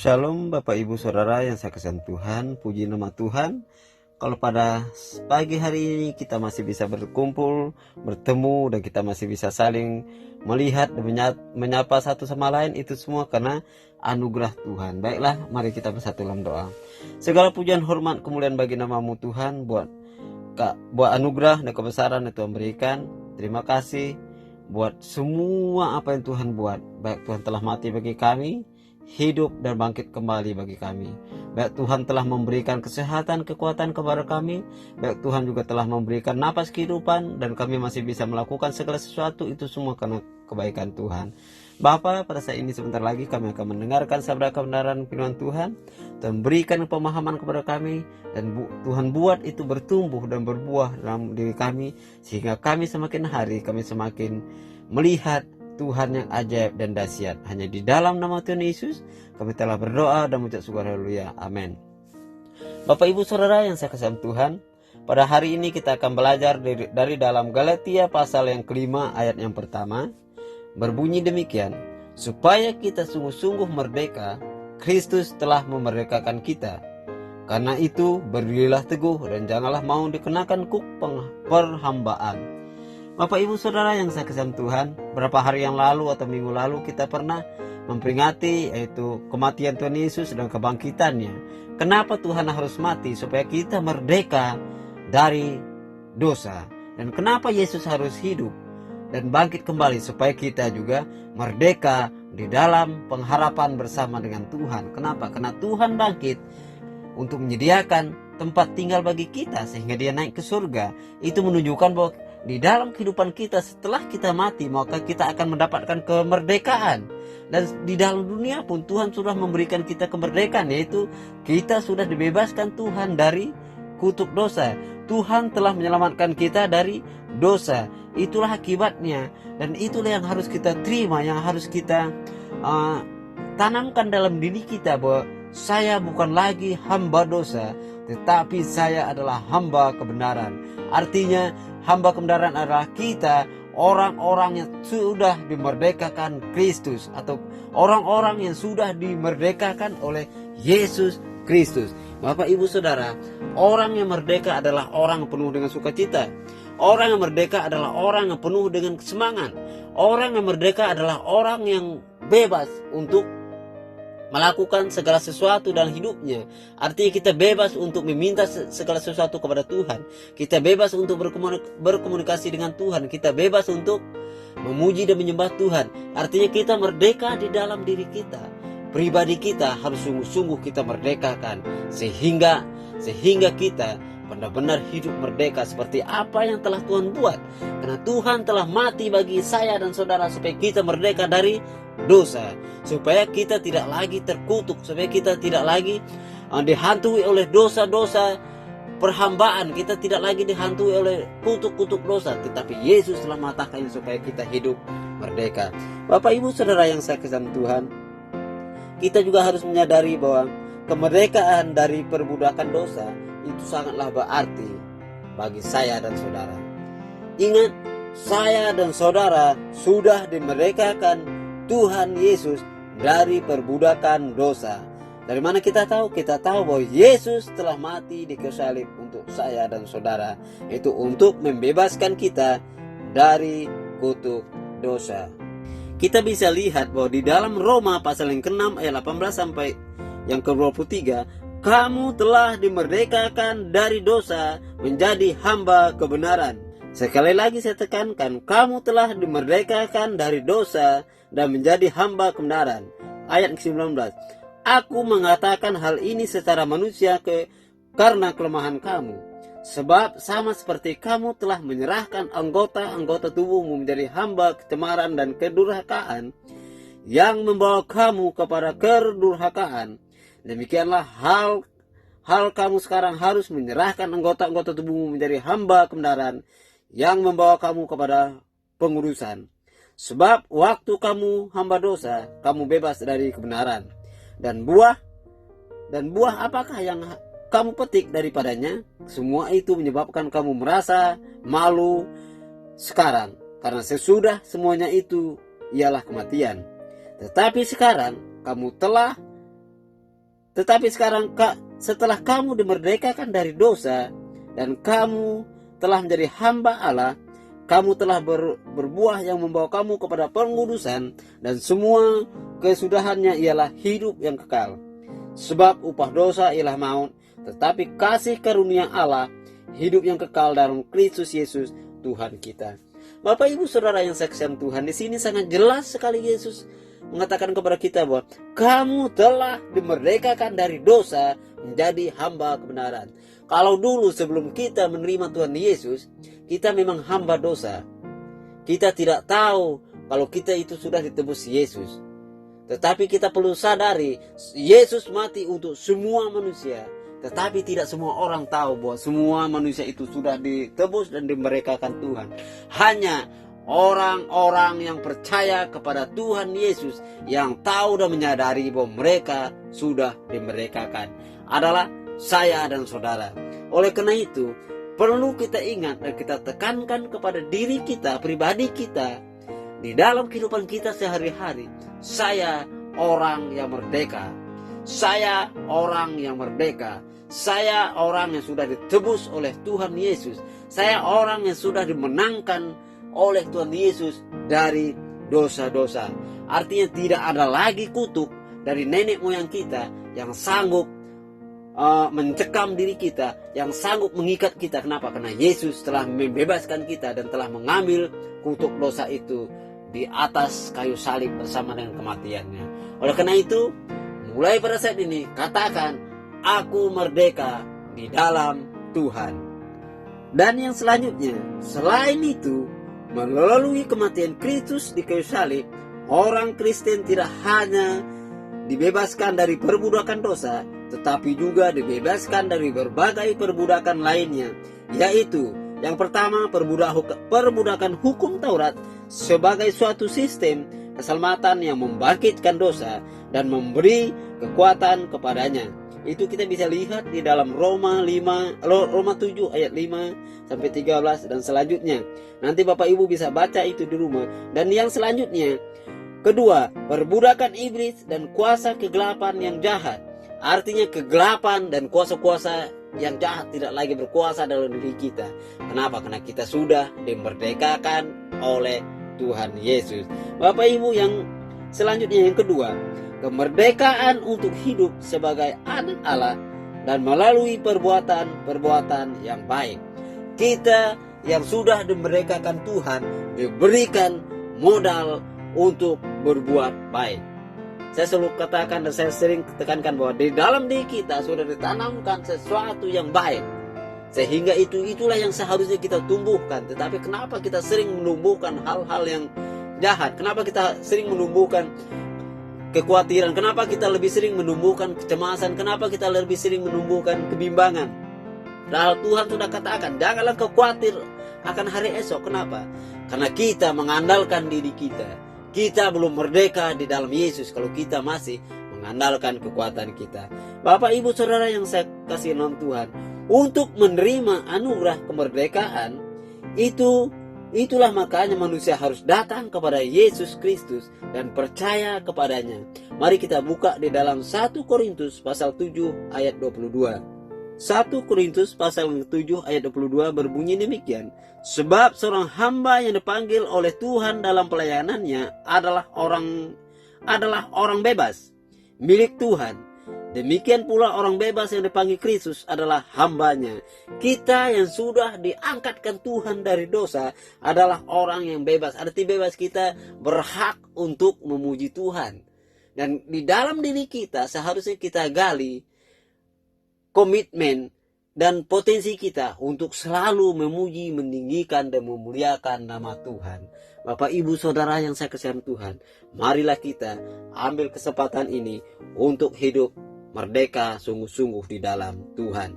Shalom Bapak Ibu Saudara yang saya kasihan Tuhan, puji nama Tuhan. Kalau pada pagi hari ini kita masih bisa berkumpul, bertemu, dan kita masih bisa saling melihat dan menyapa satu sama lain, itu semua karena anugerah Tuhan. Baiklah, mari kita bersatu dalam doa. Segala pujian, hormat, kemuliaan bagi namamu Tuhan, buat anugerah dan kebesaran yang Tuhan berikan. Terima kasih buat semua apa yang Tuhan buat. Baik Tuhan telah mati bagi kami, hidup dan bangkit kembali bagi kami. Baik Tuhan telah memberikan kesehatan, kekuatan kepada kami. Baik Tuhan juga telah memberikan napas kehidupan, dan kami masih bisa melakukan segala sesuatu, itu semua karena kebaikan Tuhan. Bapa, pada saat ini sebentar lagi kami akan mendengarkan sabda kebenaran firman Tuhan. Tuhan berikan pemahaman kepada kami, dan Tuhan buat itu bertumbuh dan berbuah dalam diri kami, sehingga kami semakin hari kami semakin melihat Tuhan yang ajaib dan dahsyat. Hanya di dalam nama Tuhan Yesus kami telah berdoa dan mengucap syukur, haleluya, amin. Bapak Ibu Saudara yang saya kasihi Tuhan, pada hari ini kita akan belajar dari dalam Galatia pasal yang kelima ayat yang pertama. Berbunyi demikian, supaya kita sungguh-sungguh merdeka, Kristus telah memerdekakan kita. Karena itu berdirilah teguh dan janganlah mau dikenakan kuk perhambaan. Bapak Ibu Saudara yang saya kasihi Tuhan, beberapa hari yang lalu atau minggu lalu kita pernah memperingati yaitu kematian Tuhan Yesus dan kebangkitannya. Kenapa Tuhan harus mati? Supaya kita merdeka dari dosa. Dan kenapa Yesus harus hidup dan bangkit kembali? Supaya kita juga merdeka di dalam pengharapan bersama dengan Tuhan. Kenapa? Karena Tuhan bangkit untuk menyediakan tempat tinggal bagi kita sehingga dia naik ke surga. Itu menunjukkan bahwa di dalam kehidupan kita setelah kita mati, maka kita akan mendapatkan kemerdekaan. Dan di dalam dunia pun Tuhan sudah memberikan kita kemerdekaan, yaitu kita sudah dibebaskan Tuhan dari kutuk dosa. Tuhan telah menyelamatkan kita dari dosa. Itulah akibatnya, dan itulah yang harus kita terima, yang harus kita tanamkan dalam diri kita, bahwa saya bukan lagi hamba dosa, tetapi saya adalah hamba kebenaran. Artinya hamba kebenaran adalah kita, orang-orang yang sudah dimerdekakan Kristus, atau orang-orang yang sudah dimerdekakan oleh Yesus Kristus. Bapak Ibu Saudara, orang yang merdeka adalah orang yang penuh dengan sukacita. Orang yang merdeka adalah orang yang penuh dengan semangat. Orang yang merdeka adalah orang yang bebas untuk melakukan segala sesuatu dalam hidupnya. Artinya kita bebas untuk meminta segala sesuatu kepada Tuhan. Kita bebas untuk berkomunikasi dengan Tuhan. Kita bebas untuk memuji dan menyembah Tuhan. Artinya kita merdeka di dalam diri kita. Pribadi kita harus sungguh-sungguh kita merdekakan. Sehingga kita benar-benar hidup merdeka seperti apa yang telah Tuhan buat. Karena Tuhan telah mati bagi saya dan saudara supaya kita merdeka dari dosa, supaya kita tidak lagi terkutuk, supaya kita tidak lagi dihantui oleh dosa-dosa perhambaan. Kita tidak lagi dihantui oleh kutuk-kutuk dosa, tetapi Yesus telah mengatakan supaya kita hidup merdeka. Bapak Ibu Saudara yang saya kasihi Tuhan, kita juga harus menyadari bahwa kemerdekaan dari perbudakan dosa itu sangatlah berarti bagi saya dan saudara. Ingat, saya dan saudara sudah dimerdekakan Tuhan Yesus dari perbudakan dosa. Dari mana kita tahu? Kita tahu bahwa Yesus telah mati di kayu salib untuk saya dan saudara. Itu untuk membebaskan kita dari kutuk dosa. Kita bisa lihat bahwa di dalam Roma pasal yang ke-6 ayat 18 sampai yang ke-23, kamu telah dimerdekakan dari dosa menjadi hamba kebenaran. Sekali lagi saya tekankan, kamu telah dimerdekakan dari dosa dan menjadi hamba kebenaran. Ayat ke-19, aku mengatakan hal ini secara manusia karena kelemahan kamu. Sebab sama seperti kamu telah menyerahkan anggota-anggota tubuhmu menjadi hamba kecemaran dan kedurhakaan yang membawa kamu kepada kedurhakaan, demikianlah hal kamu sekarang harus menyerahkan anggota-anggota tubuhmu menjadi hamba kebenaran yang membawa kamu kepada pengudusan. Sebab waktu kamu hamba dosa, kamu bebas dari kebenaran. Dan buah apakah yang kamu petik daripadanya? Semua itu menyebabkan kamu merasa malu sekarang, karena sesudah semuanya itu ialah kematian. Tetapi sekarang kamu telah Tetapi sekarang setelah kamu dimerdekakan dari dosa dan kamu telah menjadi hamba Allah, kamu telah berbuah yang membawa kamu kepada pengudusan, dan semua kesudahannya ialah hidup yang kekal. Sebab upah dosa ialah maut, tetapi kasih karunia Allah hidup yang kekal dalam Kristus Yesus Tuhan kita. Bapak Ibu Saudara yang saya kasihan Tuhan, di sini sangat jelas sekali Yesus mengatakan kepada kita bahwa kamu telah dimerdekakan dari dosa menjadi hamba kebenaran. Kalau dulu sebelum kita menerima Tuhan Yesus, kita memang hamba dosa. Kita tidak tahu kalau kita itu sudah ditebus Yesus. Tetapi kita perlu sadari, Yesus mati untuk semua manusia. Tetapi tidak semua orang tahu bahwa semua manusia itu sudah ditebus dan dimerdekakan Tuhan. Hanya orang-orang yang percaya kepada Tuhan Yesus, yang tahu dan menyadari bahwa mereka sudah dimerdekakan, adalah saya dan saudara. Oleh karena itu, perlu kita ingat dan kita tekankan kepada diri kita, pribadi kita, di dalam kehidupan kita sehari-hari. Saya orang yang merdeka. Saya orang yang merdeka. Saya orang yang sudah ditebus oleh Tuhan Yesus. Saya orang yang sudah dimenangkan oleh Tuhan Yesus dari dosa-dosa. Artinya tidak ada lagi kutuk dari nenek moyang kita yang sanggup mencekam diri kita, yang sanggup mengikat kita. Kenapa? Karena Yesus telah membebaskan kita dan telah mengambil kutuk dosa itu di atas kayu salib bersama dengan kematiannya. Oleh karena itu, mulai pada saat ini katakan, aku merdeka di dalam Tuhan. Dan yang selanjutnya, selain itu, melalui kematian Kristus di kayu salib, orang Kristen tidak hanya dibebaskan dari perbudakan dosa, tetapi juga dibebaskan dari berbagai perbudakan lainnya, yaitu yang pertama, perbudakan hukum Taurat sebagai suatu sistem keselamatan yang membangkitkan dosa dan memberi kekuatan kepadanya. Itu kita bisa lihat di dalam Roma 7 ayat 5 sampai 13 dan selanjutnya. Nanti Bapak Ibu bisa baca itu di rumah. Dan yang selanjutnya, kedua, perbudakan iblis dan kuasa kegelapan yang jahat. Artinya kegelapan dan kuasa-kuasa yang jahat tidak lagi berkuasa dalam diri kita. Kenapa? Karena kita sudah dimerdekakan oleh Tuhan Yesus. Bapak Ibu, yang selanjutnya, yang kedua, kemerdekaan untuk hidup sebagai anak Allah dan melalui perbuatan yang baik. Kita yang sudah dimerdekakan Tuhan diberikan modal untuk berbuat baik. Saya selalu katakan dan saya sering tekankan bahwa di dalam diri kita sudah ditanamkan sesuatu yang baik. Sehingga itulah yang seharusnya kita tumbuhkan. Tetapi kenapa kita sering menumbuhkan hal-hal yang jahat? Kenapa kita sering menumbuhkan kekhawatiran? Kenapa kita lebih sering menumbuhkan kecemasan? Kenapa kita lebih sering menumbuhkan kebimbangan? Padahal Tuhan sudah katakan, janganlah khawatir akan hari esok. Kenapa? Karena kita mengandalkan diri kita. Kita belum merdeka di dalam Yesus kalau kita masih mengandalkan kekuatan kita. Bapak Ibu Saudara yang saya kasih dalam Tuhan, untuk menerima anugerah kemerdekaan itulah makanya manusia harus datang kepada Yesus Kristus dan percaya kepadanya. Mari kita buka di dalam 1 Korintus pasal 7 ayat 22. 1 Korintus pasal 7 ayat 22 berbunyi demikian. Sebab seorang hamba yang dipanggil oleh Tuhan dalam pelayanannya adalah orang bebas, milik Tuhan. Demikian pula orang bebas yang dipanggil Kristus adalah hambanya. Kita yang sudah diangkatkan Tuhan dari dosa adalah orang yang bebas. Arti bebas, kita berhak untuk memuji Tuhan. Dan di dalam diri kita seharusnya kita gali komitmen dan potensi kita untuk selalu memuji, meninggikan, dan memuliakan nama Tuhan. Bapak Ibu Saudara yang saya kasihan Tuhan, marilah kita ambil kesempatan ini untuk hidup merdeka sungguh-sungguh di dalam Tuhan.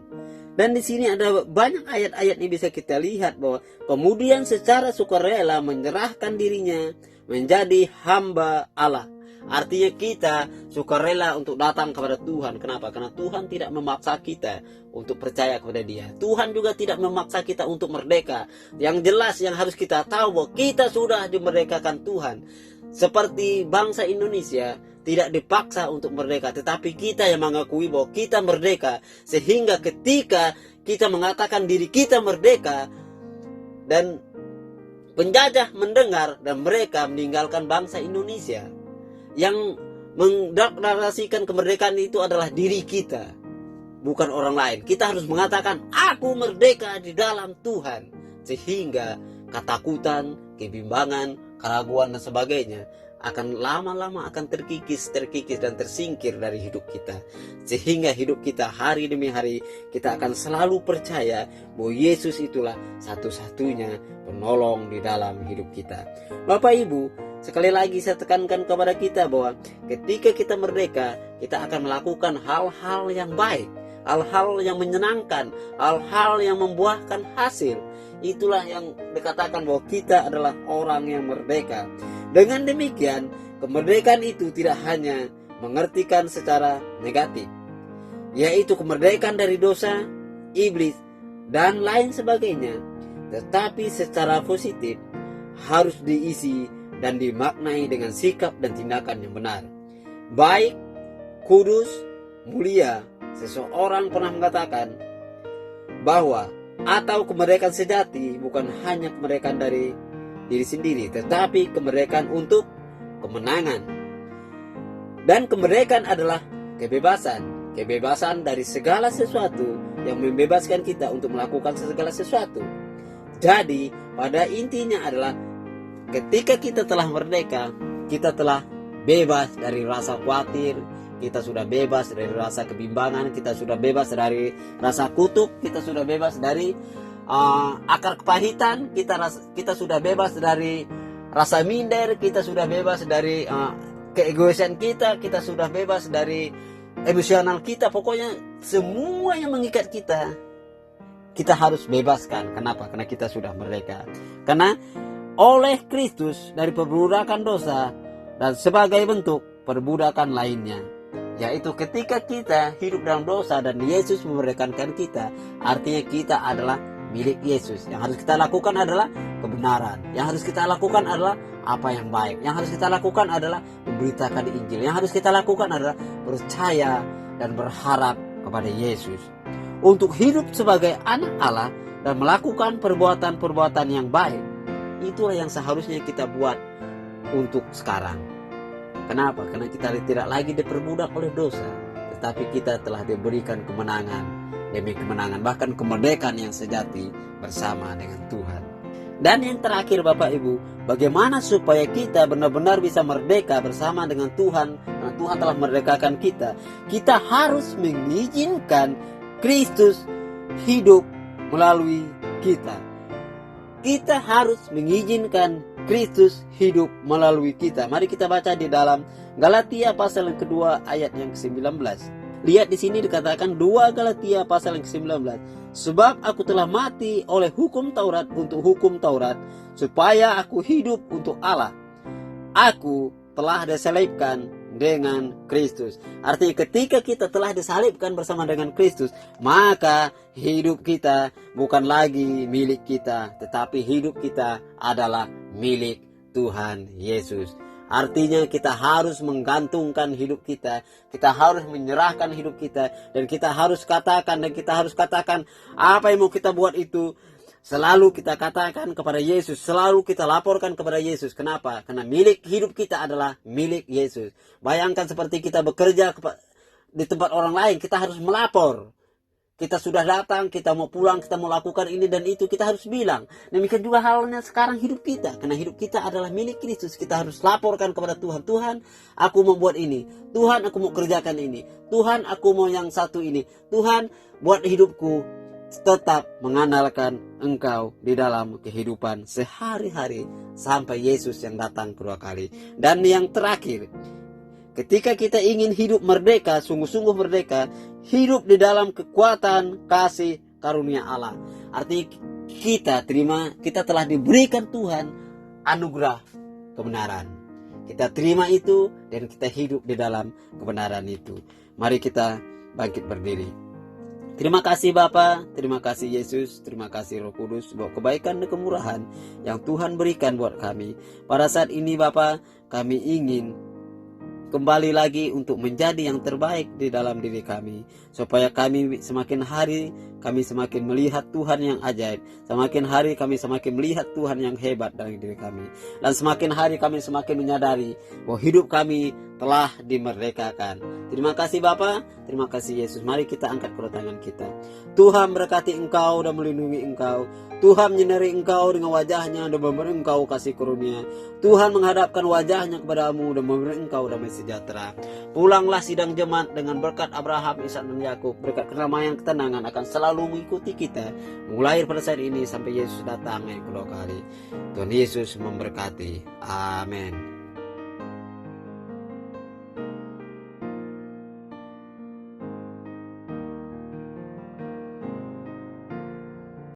Dan di sini ada banyak ayat-ayat yang bisa kita lihat bahwa kemudian secara sukarela menyerahkan dirinya menjadi hamba Allah. Artinya kita sukarela untuk datang kepada Tuhan. Kenapa? Karena Tuhan tidak memaksa kita untuk percaya kepada Dia. Tuhan juga tidak memaksa kita untuk merdeka. Yang jelas yang harus kita tahu bahwa kita sudah dimerdekakan Tuhan. seperti bangsa Indonesia tidak dipaksa untuk merdeka, tetapi kita yang mengakui bahwa kita merdeka, sehingga ketika kita mengatakan diri kita merdeka dan penjajah mendengar dan mereka meninggalkan bangsa Indonesia, yang mendeklarasikan kemerdekaan itu adalah diri kita, bukan orang lain. Kita harus mengatakan aku merdeka di dalam Tuhan, sehingga ketakutan, kebimbangan, keraguan dan sebagainya akan lama-lama akan terkikis dan tersingkir dari hidup kita. Sehingga hidup kita hari demi hari kita akan selalu percaya bahwa Yesus itulah satu-satunya penolong di dalam hidup kita. Bapak Ibu, sekali lagi saya tekankan kepada kita bahwa ketika kita merdeka, kita akan melakukan hal-hal yang baik, hal-hal yang menyenangkan, hal-hal yang membuahkan hasil. Itulah yang dikatakan bahwa kita adalah orang yang merdeka. Dengan demikian, kemerdekaan itu tidak hanya mengertikan secara negatif, yaitu kemerdekaan dari dosa, iblis, dan lain sebagainya, tetapi secara positif harus diisi dan dimaknai dengan sikap dan tindakan yang benar, baik, kudus, mulia. Seseorang pernah mengatakan bahwa atau kemerdekaan sejati bukan hanya kemerdekaan dari diri sendiri, tetapi kemerdekaan untuk kemenangan. Dan kemerdekaan adalah kebebasan dari segala sesuatu yang membebaskan kita untuk melakukan segala sesuatu. Jadi pada intinya adalah ketika kita telah merdeka, kita telah bebas dari rasa khawatir, kita sudah bebas dari rasa kebimbangan, kita sudah bebas dari rasa kutuk, kita sudah bebas dari akar kepahitan, kita sudah bebas dari rasa minder, kita sudah bebas dari keegoisan kita sudah bebas dari emosional kita. Pokoknya semua yang mengikat kita harus bebaskan. Kenapa? Karena kita sudah merdeka. Karena oleh Kristus dari perbudakan dosa dan sebagai bentuk perbudakan lainnya, yaitu ketika kita hidup dalam dosa dan Yesus memerdekakan kita, artinya kita adalah milik Yesus. Yang harus kita lakukan adalah kebenaran. Yang harus kita lakukan adalah apa yang baik. Yang harus kita lakukan adalah memberitakan Injil. Yang harus kita lakukan adalah percaya dan berharap kepada Yesus. Untuk hidup sebagai anak Allah dan melakukan perbuatan-perbuatan yang baik, itulah yang seharusnya kita buat untuk sekarang. Kenapa? Karena kita tidak lagi diperbudak oleh dosa, tetapi kita telah diberikan kemenangan demi kemenangan, bahkan kemerdekaan yang sejati bersama dengan Tuhan. Dan yang terakhir Bapak Ibu, bagaimana supaya kita benar-benar bisa merdeka bersama dengan Tuhan, karena Tuhan telah merdekakan kita. Kita harus mengizinkan Kristus hidup melalui kita. Kita harus mengizinkan Kristus hidup melalui kita. Mari kita baca di dalam Galatia pasal yang kedua ayat yang ke-19. Lihat di sini dikatakan 2 Galatia pasal yang ke-19. Sebab aku telah mati oleh hukum Taurat untuk hukum Taurat, supaya aku hidup untuk Allah. Aku telah disalibkan dengan Kristus. Artinya ketika kita telah disalibkan bersama dengan Kristus, maka hidup kita bukan lagi milik kita, tetapi hidup kita adalah milik Tuhan Yesus. Artinya kita harus menggantungkan hidup kita harus menyerahkan hidup kita, dan kita harus katakan apa yang mau kita buat itu selalu kita katakan kepada Yesus, selalu kita laporkan kepada Yesus. Kenapa? Karena milik hidup kita adalah milik Yesus. Bayangkan seperti kita bekerja di tempat orang lain, kita harus melapor. Kita sudah datang, kita mau pulang, kita mau lakukan ini dan itu, kita harus bilang. Demikian juga halnya sekarang hidup kita. Karena hidup kita adalah milik Kristus. Kita harus laporkan kepada Tuhan. Tuhan, aku mau buat ini. Tuhan, aku mau kerjakan ini. Tuhan, aku mau yang satu ini. Tuhan, buat hidupku tetap mengandalkan Engkau di dalam kehidupan sehari-hari sampai Yesus yang datang kedua kali. Dan yang terakhir, ketika kita ingin hidup merdeka, sungguh-sungguh merdeka, hidup di dalam kekuatan kasih karunia Allah. Artinya kita telah diberikan Tuhan anugerah kebenaran. Kita terima itu dan kita hidup di dalam kebenaran itu. Mari kita bangkit berdiri. Terima kasih Bapa, terima kasih Yesus, terima kasih Roh Kudus buat kebaikan dan kemurahan yang Tuhan berikan buat kami. Pada saat ini Bapa, kami ingin kembali lagi untuk menjadi yang terbaik di dalam diri kami, supaya kami semakin hari kami semakin melihat Tuhan yang ajaib, semakin hari kami semakin melihat Tuhan yang hebat dalam diri kami, dan semakin hari kami semakin menyadari bahwa hidup kami telah dimerdekakan. Terima kasih Bapa, terima kasih Yesus. Mari kita angkat kedua tangan kita. Tuhan berkati engkau dan melindungi engkau. Tuhan menyinari engkau dengan wajahnya dan memberi engkau kasih karunia. Tuhan menghadapkan wajahnya kepadamu dan memberi engkau damai sejahtera. Pulanglah sidang jemaat dengan berkat Abraham, Ishak dan Yakub. Berkat kedamaian ketenangan akan selalu mengikuti kita, mulai pada saat ini sampai Yesus datang yang kedua kali. Tuhan Yesus memberkati. Amin.